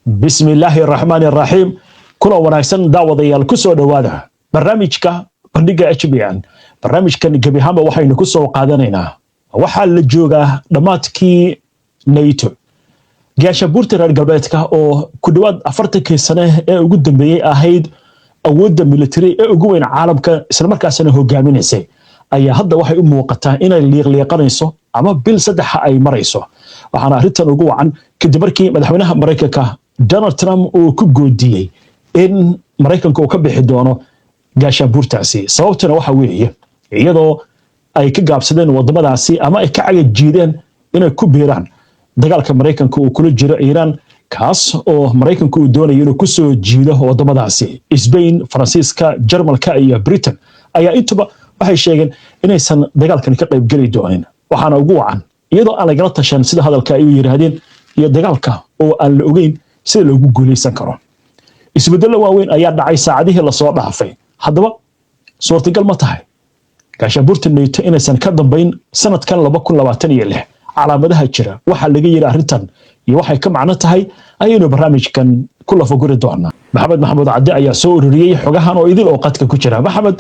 بسم الله الرحمن الرحيم كل وناكسن داوديال كسو دوادا برنامجka bandhiga HBN barnaamijkan gabi ahaanba waxaynu ku soo qaadanaynaa waxa la joogaa dhamaadkii NATO gaashabuurta reer galbeedka oo ku dhawaad 40 sano ee ugu dambeeyay ahayd awoodda military ee ugu weyn caalamka isla markaasna hogaaminaysay ayaa hadda waxay u muuqataa inay liiqliiqanayso ama bil saddex ay marayso waxaana arrintan ugu wacan kadib markii madaxweynaha Mareykanka Donald Trump uu ku goodiyay in Mareykanka uu ka bixi doono gaashabuurtaasi sababtuna waxa weeye iyadoo ay ka gaabsadeen wadamadaasi ama ay ka cagajiideen inay ku biiraan dagaalka Mareykanka uu kula jiro Iran kaas oo Mareykanka uu doonayo inuu ku soo jiido wadamadaasi Spain, Faransiiska, Jarmalka iyo Britain ayaa intuba waxay sheegeen inaysan dagaalkan ka qayb gali doonin waxaana ugu wacan iyadoo aan lagala tashan sida hadalka ay u yiraahdeen iyo dagaalka oo aan la ogeyn sida loogu guuleysan karo isbedel waaweyn ayaa dhacay saacadihii la soo dhaafay haddaba suurtagal ma tahay gaashabuurta NATO inaysan ka dambeyn sanadkan 2026 calaamadaha jira waxa laga yiri arrintan iyo waxay ka macno tahay ayaynu barnaamijkan ku lafaguri doonaa maxamed Cabdi ayaa soo ururiyay xogahan oo idil oo qadka ku jira maxamed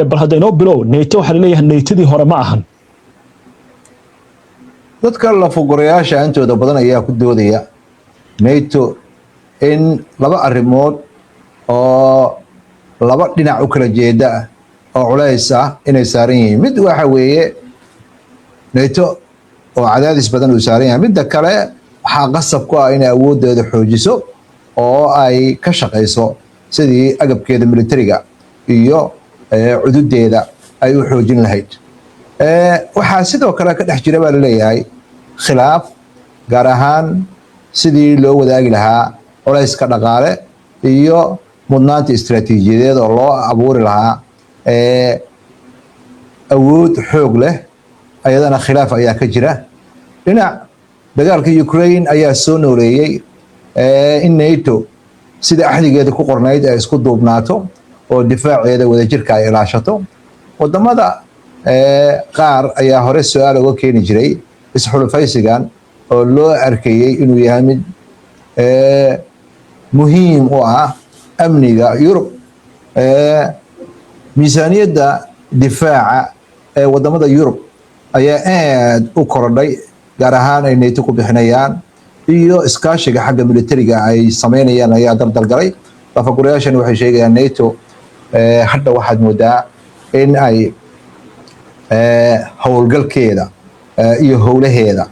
bal hadda inoo bilow NATO waxa leeyahay NATOdii hore ma ahan dadka lafagurayaasha intooda badan ayaa ku doodaya NATO in laba arrimood oo laba dhinac u kala jeeda oo culays ah inay saaran yihiin mid waxa weeye NATO oo cadaadis badan uu saaran yahay midda kale waxaa qasab ku ah inay awoodeeda xoojiso oo ay ka shaqeyso sidii agabkeeda militariga iyo cududeeda ay u xoojin lahayd waxaa sidoo kale ka dhex jira baa la leeyahay khilaaf gaar ahaan sidii loo wadaagi lahaa culayska dhaqaale iyo mudnaanta istiraatiijiyadeed oo loo abuuri lahaa awood xoog leh ayadana khilaaf ayaa ka jira dhinac dagaalka Ukraine ayaa soo nooleeyay in NATO sida axdigeeda ku qornayd ay isku duubnaato oo difaaceeda wadajirka ay ilaashato wadamada qaar ayaa hore su'aal uga keeni jiray isxulufaysigan oo loo arkayay inuu yahay mid muhiim u ah amniga Yurub miisaaniyadda difaaca ee wadamada Yurub ayaa aad u korodhay gaar ahaan ay NATO ku bixinayaan iyo iskaashiga xagga militariga ay sameynayaan ayaa dardalgalay lafagurayaashan waxay sheegayaan NATO hadda waxaad moodaa in ay howlgalkeeda iyo howlaheeda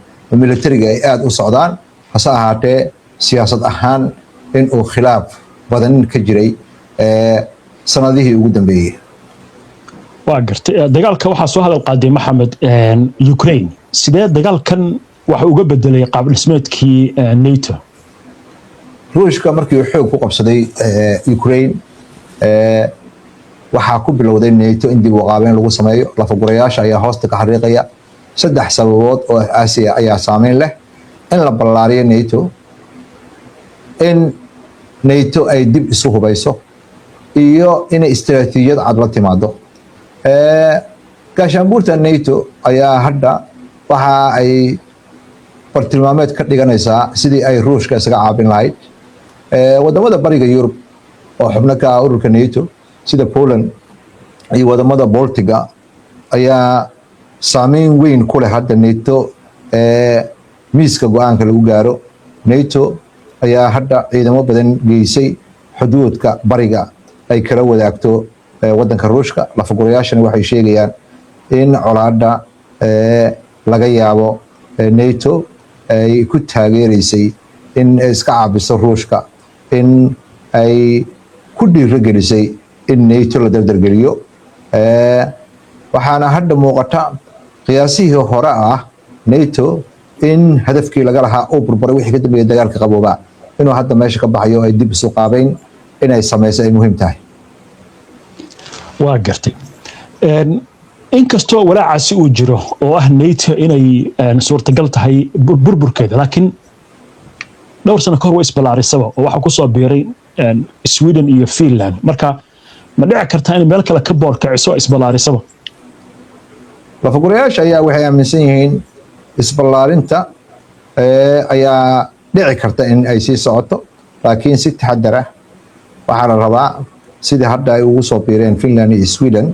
militariga ay aad u socdaan hase ahaatee siyaasad ahaan in uu khilaaf badan ka jiray sanadihii ugu dambeeyay waa gartay dagaalka waxa soo hadal qaaday maxamed Ukraine sidee dagaalkan waxa uga bedelay qaab dhismeedkii NATO ruushka markii uu xoog ku qabsaday Ukraine waxaa ku bilowday NATO in dib u qaabeyn lagu sameeyo lafagurayaasha ayaa hoosta ka xariiqaya saddex sababood oo Aasiya ayaa saameyn leh in la ballaariyo NATO in NATO ay dib isu hubayso iyo inay istiraatiijiyad cad la timaado gaashaanbuurta NATO ayaa hadda waxa ay bartilmaameed ka dhiganaysaa sidii ay ruushka isaga caabin lahayd wadamada bariga Yurub oo xubno ka ah ururka NATO sida Poland iyo wadamada Baltiga ayaa saameyn weyn ku leh hadda NATO miiska go'aanka lagu gaaro NATO ayaa hadda ciidamo badan geysay xuduudka bariga ay kala wadaagto wadanka Ruushka lafagurayaashana waxay sheegayaan in colaadda laga yaabo NATO ay ku taageereysay in iska caabiso Ruushka in ay ku dhiirigelisay in NATO la dardargeliyo waxaana hadda muuqata qiyaasihii hore ah NATO in hadafkii laga lahaa oo burburay wixii ka dambeeyay dagaalka qabooba inuu hadda meesha ka baxayo ay dib isu qaabeyn inay sameeyso ay muhiim tahay waa gartay inkastoo walaacaasi uu jiro oo ah NATO inay suurtagal tahay burburkeeda laakiin dhowr sano ka hor way isbalaarisaba oo waxa ku soo biiray Sweden iyo Finland marka ma dhici kartaa in meel kale ka boorkaciso isbalaarisaba lafagurayaasha ayaa waxay aaminsan yihiin isbalaarinta ayaa dhici karta in ay sii socoto, laakiin si taxadar ah waxaa la rabaa sidii hadda ay ugu soo biireen Finland iyo Sweden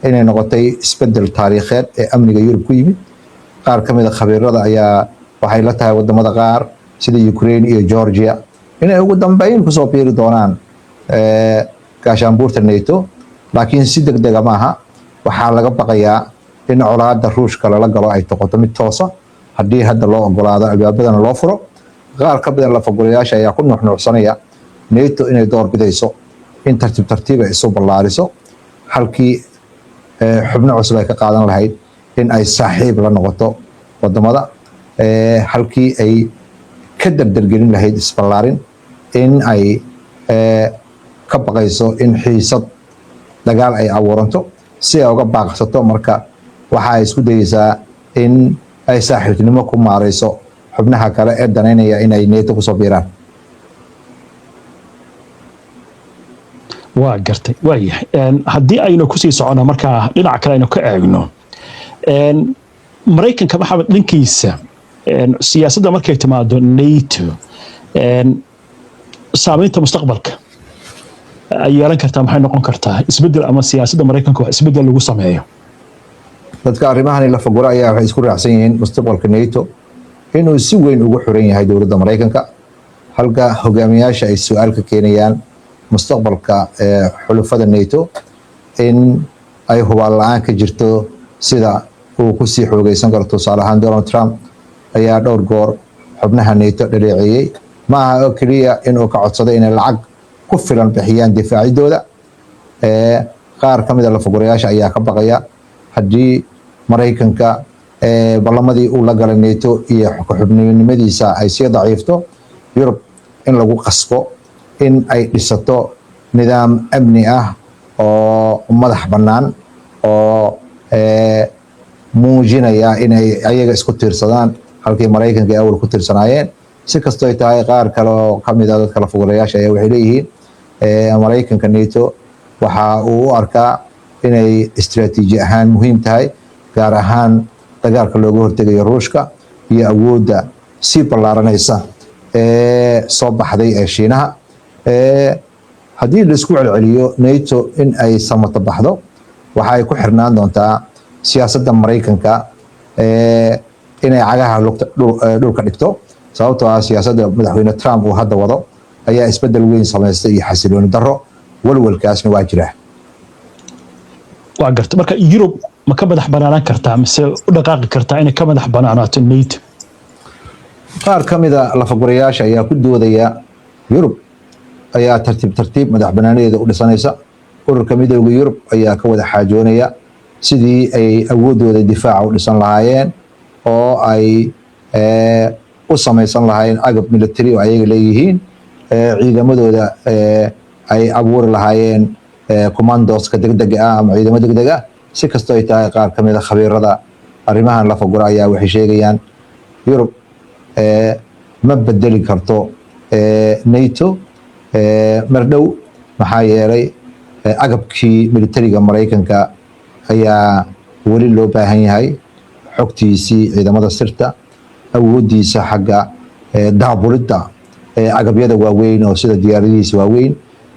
inay noqotay isbedel taariikheed ee amniga Yurub ku yimid. qaar ka mid ah khabiirada ayaa waxay la tahay wadamada qaar sida Ukraine iyo Georgia inay ugu dambeyn kusoo biiri doonaan gaashaanbuurta NATO, laakiin si degdeg ah maaha. waxaa laga baqayaa in colaadda Ruushka lala galo ay noqoto mid toosa haddii hadda loo ogolaado albaabadana loo furo. qaar ka mid ah lafagurayaasha ayaa ku nuuxnuuxsanaya NATO inay door bidayso in tartiib tartiib ay isu ballaariso halkii xubno cusub ay ka qaadan lahayd in ay saaxiib la noqoto wadamada, halkii ay ka dardargelin lahayd isballaarin, in ay ka baqayso in xiisad dagaal ay abuuranto si ay uga baaqsato. marka waxa ay isku dayeysaa in ay saaxiibtinimo ku maarayso xubnaha kale ee danaynaya inay NATO kusoo biiraan. waa gartay, waa yahay. haddii aynu kusii socono markaa dhinaca kale aynu ka eegno maraykanka maxamed dhankiisa siyaasadda markay timaado NATO saameynta mustaqbalka ay yeelan kartaa maxay noqon kartaa isbedel ama siyaasadda maraykanka wax isbedel lagu sameeyo? dadka arrimahani la fagura ayaa waxay isku raacsan yihiin mustaqbalka NATO inuu si weyn ugu xiran yahay dowladda Maraykanka, halka hogaamiyaasha ay su'aal ka keenayaan mustaqbalka xulafada NATO in ay hubaal la'aan ka jirto sida uu ku sii xoogaysan karo. tusaale ahaan Donald Trump ayaa dhowr goor xubnaha NATO dhaleeceeyey, maaha oo keliya inuu ka codsaday inay lacag ku filan bixiyaan difaacidooda. qaar ka mid ah lafagurayaasha ayaa ka baqaya haddii Maraykanka ballamadii uu la galay NATO iyo xubnimadiisa ay sii daciifto, Yurub in lagu qasbo in ay dhisato nidaam amni ah oo madax bannaan oo muujinaya inay ayaga isku tiirsadaan halkii Maraykanka ay awal ku tiirsanaayeen. si kastoo ay tahay qaar kale oo ka mid ah dadka lafagurayaasha ayaa waxay leeyihiin Maraykanka NATO waxa uu u arkaa inay istiraatiiji ahaan muhiim tahay, gaar ahaan dagaalka looga hortegayo Ruushka iyo awoodda sii ballaaranaysa soo baxday ee Shiinaha. haddii la isku celceliyo NATO in ay samato baxdo, waxa ay ku xirnaan doontaa siyaasadda Maraykanka inay cagaha dhulka dhigto, sababtoo ah siyaasadda madaxweyne Trump uu hadda wado ayaa isbedel weyn samaystay iyo xasilooni darro. walwalkaasna waa jira. waa gartay. marka Yurub ma ka madax banaanaan kartaa mise u dhaqaaqi kartaa inay ka madax banaanaato NATO? qaar ka mid ah lafagurayaasha ayaa ku doodaya Yurub ayaa tartiib tartiib madax banaaneeda u dhisanaysa. ururka midowga Yurub ayaa ka wada xaajoonaya sidii ay awoodooda difaaca u dhisan lahaayeen oo ay u samaysan lahaayeen agab military oo ayaga leeyihiin, ciidamadooda ay abuuri lahaayeen commandoska degdega ah ama ciidamo degdeg ah. si kastoo ay tahay qaar ka mid ah khabiirada arrimahan la fagura ayaa waxay sheegayaan Yurub ma bedeli karto NATO mar dhow, maxaa yeelay agabkii militariga Maraykanka ayaa weli loo baahan yahay, xogtiisii ciidamada sirta, awoodiisa xagga daabulidda agabyada waaweyn oo sida diyaaradihiisa waaweyn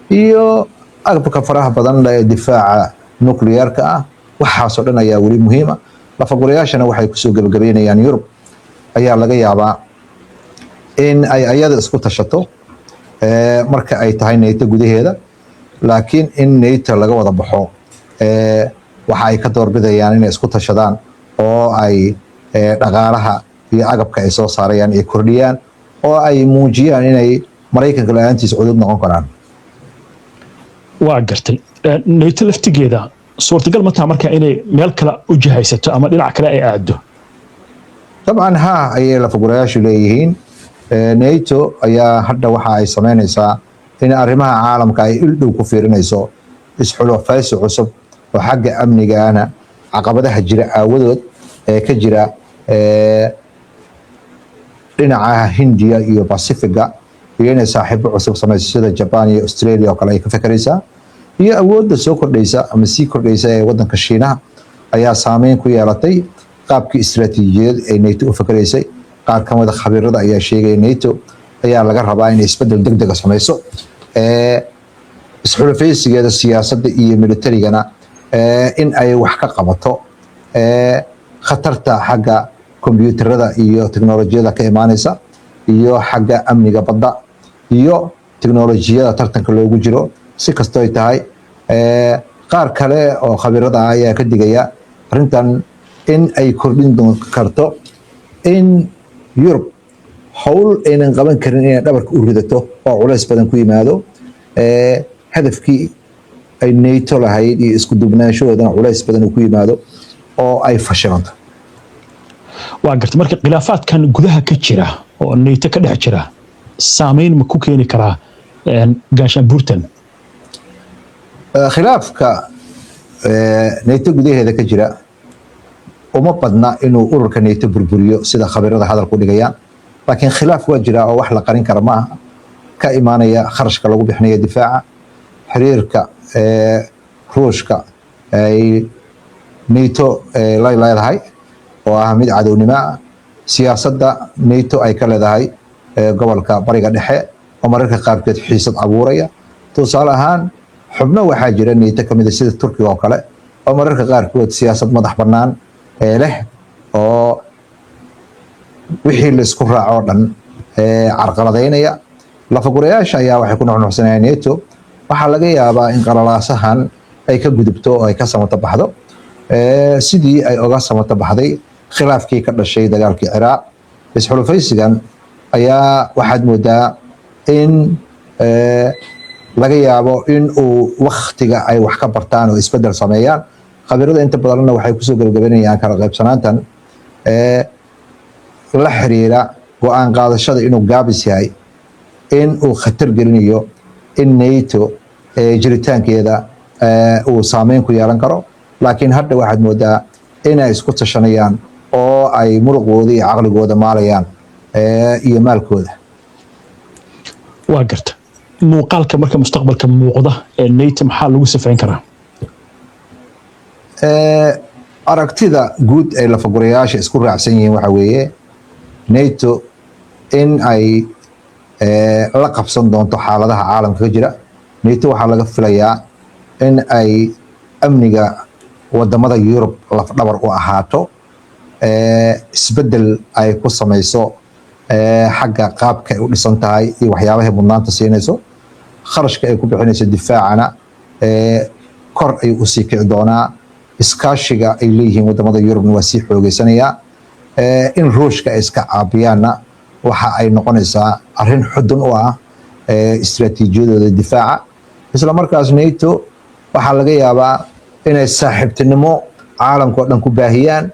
iyo agabka faraha badan ee difaaca nuclearka ah. waxaasoo dhan ayaa weli muhiima. lafagurayaashana waxay kusoo gabagabeynayaan Yurub ayaa laga yaabaa in ay ayada isku tashato marka ay tahay NATO gudaheeda, laakiin in NATO laga wada baxo waxa ay ka doorbidayaan inay isku tashadaan oo ay dhaqaalaha iyo agabka ay soo saarayaan ay kordhiyaan oo ay muujiyaan inay Maraykanka la'aantiisa cudud noqon karaan. waa gartay. NATO laftigeeda suurtagal ma taha marka inay meel kale u jihaysato ama dhinac kale ay aado? dabcan haa ayay lafagurayaashu leeyihiin. NATO ayaa hadda waxa ay sameynaysaa in arrimaha caalamka ay il dhow ku fiirinayso isxulafaysi cusub oo xagga amnigaana caqabadaha jira aawadood ee ka jira dhinaca Hindiya iyo Pacifiga, iyo inay saaxiibo cusub samayso sida Japan iyo Australia oo kale ay ka fikiraysaa, iyo awoodda soo kordhaysa ama sii kordhaysa ee waddanka Shiinaha ayaa saameyn ku yeelatay qaabkii istiraatiijiyadeed ee NATO u fikiraysay. qaar ka mid a khabiirada ayaa sheegaya NATO ayaa laga rabaa inay isbedel degdega samayso isxulafaysigeeda siyaasadda iyo militarigana in ay wax ka qabato khatarta xagga kombiyuutarada iyo teknolojiyada ka imaanaysa iyo xagga amniga badda iyo teknolojiyada tartanka loogu jiro si kastoo ay tahay qaar kale oo khabiirada ah ayaa ka digaya arrintan in ay kordhin karto in Yurub hawl aynan qaban karin inay dhabarka u ridato oo culays badan ku yimaado hadafkii ay NATO lahayd iyo isku duubnaanshahoodana culays badan ku yimaado oo ay fashilanto waa garta marka khilaafaadkan gudaha ka jira oo NATO ka dhex jira saameyn ma ku keeni karaa gaashaanbuurtan khilaafka NATO gudaheeda ka jira uma badna inuu ururka NATO burburiyo sida khabiirada hadalku dhigayaan laakiin khilaaf waa jira oo wax la qarin kara maaha ka imaanaya kharashka lagu bixinayo difaaca xiriirka ruushka ay NATO la leedahay oo ah mid cadownimo ah siyaasadda NATO ay ka leedahay gobolka bariga dhexe oo mararka qaarkood xiisad abuuraya tusaale ahaan xubno waxaa jira NATO ka mid ah sida Turkiga oo kale oo mararka qaarkood siyaasad madax bannaan leh oo wixii la isku raaco dhan carqaladeynaya lafagurayaasha ayaa waxay ku nuxnuxsanayaan NATO waxaa laga yaabaa in qalalaasahan ay ka gudubto oo ay ka samato baxdo sidii ay oga samato baxday khilaafkii ka dhashay dagaalkii Ciraaq isxulufaysigan ayaa waxaad moodaa in laga yaabo in uu waqtiga ay wax ka bartaan oo isbedel sameeyaan khabiirada inta badanna waxay kusoo gabagabeynayaan kala qaybsanaantan la xiriira go'aan qaadashada inuu gaabis yahay in uu khatar gelinayo in NATO jiritaankeeda uu saameyn ku yeelan karo laakiin hadda waxaad moodaa inay isku tashanayaan oo ay muruqooda iyo caqligooda maalayaan iyo maalkooda waa garta muuqaalka marka mustaqbalka muuqda ee NATO maxaa lagu sifayn karaa aragtida guud ee lafagurayaasha isku raacsan yihiin waxa weeye NATO in ay la qabsan doonto xaaladaha caalamka ka jira NATO waxaa laga filayaa in ay amniga wadamada Yurub lafdhabar u ahaato isbedel ay ku samayso xagga qaabka ay u dhisan tahay iyo waxyaabaha mudnaanta siinayso kharashka ay ku bixinayso difaacana kor ay u sii kici doonaa iskaashiga ay leeyihiin wadamada Yurubna waa sii xoogeysanayaa in ruushka ay iska caabiyaanna waxa ay noqonaysaa arrin xudun u ah istiraatiijiyadooda difaaca isla markaas NATO waxaa laga yaabaa inay saaxiibtinimo caalamka oo dhan ku baahiyaan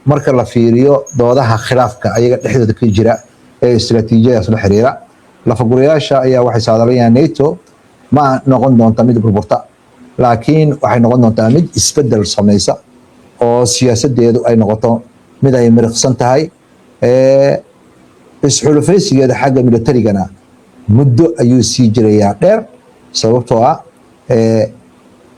marka la fiiriyo doodaha khilaafka ayaga dhexdooda ka jira ee istiraatiijiyadaas la xiriira lafagurayaasha ayaa waxay saadalayaan NATO ma noqon doonta mid burburta laakiin waxay noqon doontaa mid isbedel samaysa oo siyaasadeedu ay noqoto mid ay miriqsan tahay isxulufaysigeeda xagga militarigana muddo ayuu sii jirayaa dheer sababtoo ah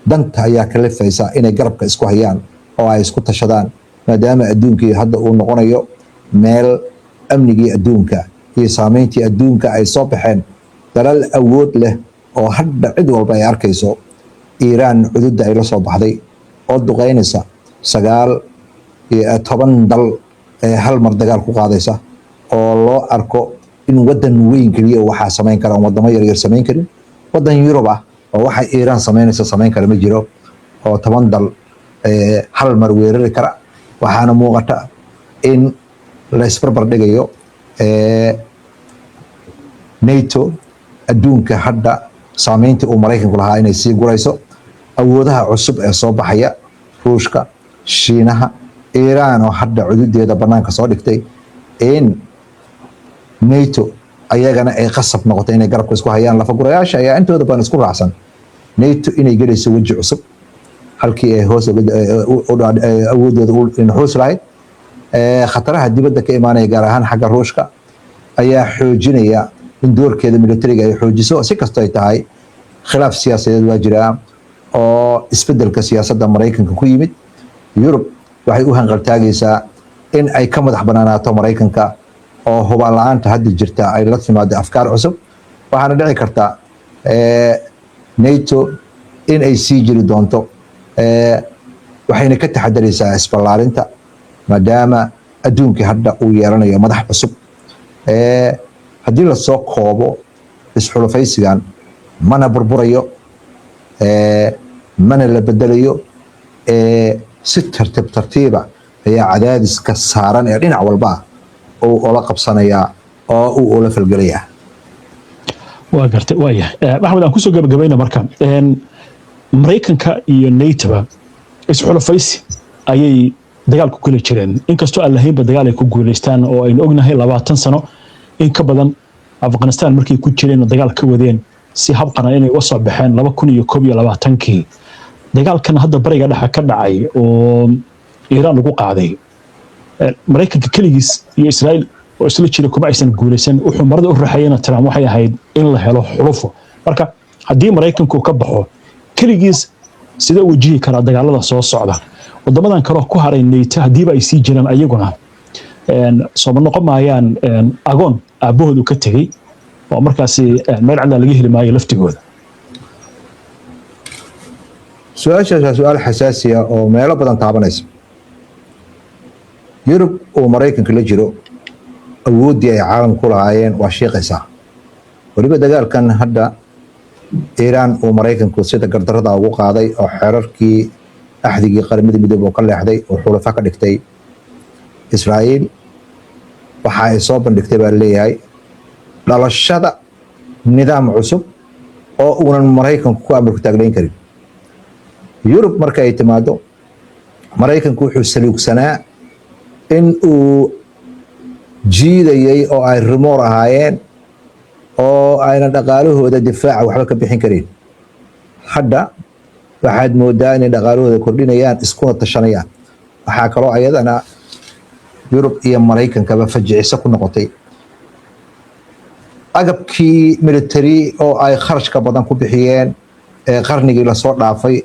danta ayaa ka lefaysa inay garabka isku hayaan oo ay isku tashadaan maadaama adduunkii hadda uu noqonayo meel amnigii adduunka iyo saameyntii adduunka ay soo baxeen dalal awood leh oo hadda cid walba ay arkayso Iiraan cududda ay la soo baxday oo duqeynaysa 9 dal hal mar dagaal ku qaadaysa oo loo arko in wadan weyn kaliya waxa sameyn kara wadamo yar yar sameyn karin wadan Yurub ah oo waxa Iiraan sameynaysa sameyn kara ma jiro oo 10 dal hal mar weerari kara waxaana muuqata in la isbarbar dhigayo NATO adduunka hadda saameyntii uu Mareykanku lahaa inay sii gurayso awoodaha cusub ee soo baxaya Ruushka Shiinaha Iiraan oo hadda cududeeda banaanka soo dhigtay in NATO ayagana ay qasab noqoto inay garabka isku hayaan lafagurayaasha ayaa intooda badan isku raacsan NATO inay gelayso waji cusub halkii ay hoos awoodooda in hoos lahayd khataraha dibadda ka imaanaya gaar ahaan xagga Ruushka ayaa xoojinaya in doorkeeda militariga ay xoojiso si kastoo ay tahay khilaaf siyaasadeed waa jira oo isbedelka siyaasadda Mareykanka ku yimid Yurub waxay u hanqaltaagaysaa in ay ka madax banaanaato Mareykanka oo hubaan la-aanta hadda jirta ay la timaado afkaar cusub waxaana dhici karta nato in ay sii jiri doonto waxayna ka taxadaraysaa isballaarinta maadaama adduunkii hadda uu yeelanayo madax cusub haddii lasoo koobo isxulufaysigan mana burburayo mana la bedelayo si tartiiba ayaa cadaadiska saaran ee dhinac walba uu ola qabsanayaa oo uu ola falgelayaa waa gartay waaya maxamed aan kusoo gabagabayna marka maraykanka iyo natoba isxulufaysi ayay dagaal ku kula jireen inkastoo aan lahaynba dagaal ay ku guulaystaan oo aynu ognahay 20 sano in ka badan afghanistan markay ku jireen dagaal ka wadeen si habqana inay uga soo baxeen 2021kii dagaalkan hadda bariga dhexe ka dhacay oo Iiraan lagu qaaday maraykanka kaligiis iyo Israa'iil oo isla jira kuma aysan guulaysan wuxuu marada u raxayna Trump waxay ahayd in la helo xulufo marka haddii maraykanku ka baxo kaligiis sida uu wajihi kara dagaalada soo socda wadamadan kale ku haray NATO hadiiba ay sii jiraan ayaguna soo noqon maayaan agoon aabahoodu ka tagay oo markaasi meel cad laga heli maayo laftigooda su-aashaas su-aal xasaasi ah oo meelo badan taabanaysa yurub oo maraykanka la jiro awooddii ay caalamka ku lahaayeen waa shiiqaysaa weliba dagaalkan hadda iiraan uu maraykanku sida gardarada ugu qaaday oo xeerarkii axdigii qaramada midoobay oo ka leexday oo xulafo ka dhigtay Israa'iil waxa ay soo bandhigtay baa leeyahay dhalashada nidaam cusub oo uunan maraykanku ku amar ku taagnayn karin yurub marka ay timaado maraykanku wuxuu saluugsanaa in uu jiidayay oo ay rumoor ahaayeen oo ayna dhaqaalahooda difaaca waxba ka bixin karin hadda waxaad moodaa inay dhaqaalahooda kordhinayaan iskuna tashanayaan waxaa kaloo ayadana yurub iyo maraykankaba fajiciso ku noqotay agabkii military oo ay kharashka badan ku bixiyeen ee qarnigii lasoo dhaafay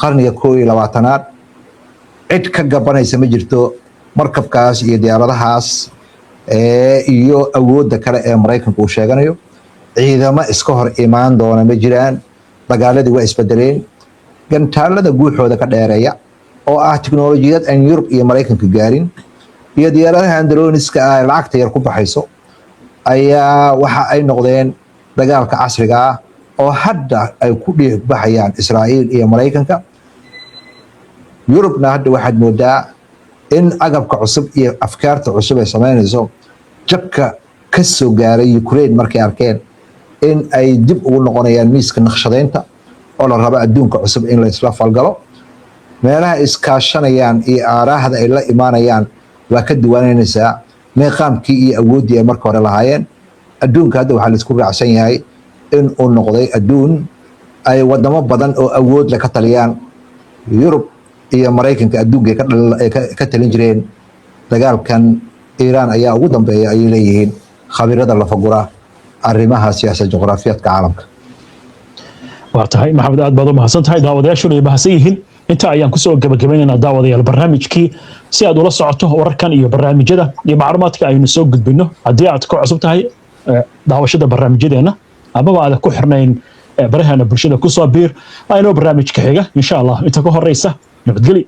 qarniga 21aad cid ka gabanaysa ma jirto markabkaas iyo diyaaradahaas iyo awoodda kale ee maraykanku uu sheeganayo ciidamo iska hor imaan doona ma jiraan dagaaladii waa isbedeleen gantaalada guuxooda ka dheereeya oo ah tiknoolajiyad aan yurub iyo maraykanka gaarin iyo diyaaradaha andaloniska ah ee lacagta yar ku baxayso ayaa waxa ay noqdeen dagaalka casriga ah oo hadda ay ku dhiig baxayaan Israa'iil iyo maraykanka yurubna hadda waxaad moodaa in agabka cusub iyo afkaarta cusub ay sameynayso jabka ka soo gaaray Ukraine markay arkeen in ay dib ugu noqonayaan miiska naqshadeynta oo la rabo adduunka cusub in la isla falgalo meelaha iskaashanayaan iyo aaraahda ay la imaanayaan waa ka duwanaynaysaa meeqaamkii iyo awooddii ay marka hore lahaayeen adduunka hadda waxaa la isku raacsan yahay in uu noqday adduun ay wadamo badan oo awood leh ka taliyaan yurub iyo maraykanka adduunka ka talin jireen dagaalkan iiraan ayaa ugu dambeeya ayay leeyihiin khabirada la fagura arrimaha siyaasadda juqraafiyaadka caalamka waa tahay maxamed aad baad u mahadsan tahay daawadayaashuna ay mahadsan yihiin inta ayaan kusoo gabagabaynaynaa daawadayaal barnaamijkii si aad ula socoto wararkan iyo barnaamijyada iyo macluumaadka aynu soo gudbino haddii aad ku cusub tahay daawashada barnaamijyadeena amaba aad ku xirnayn baraheena bulshada kusoo biir aynoo barnaamijka xiga insha allah inta ka horeysa nabadgelyo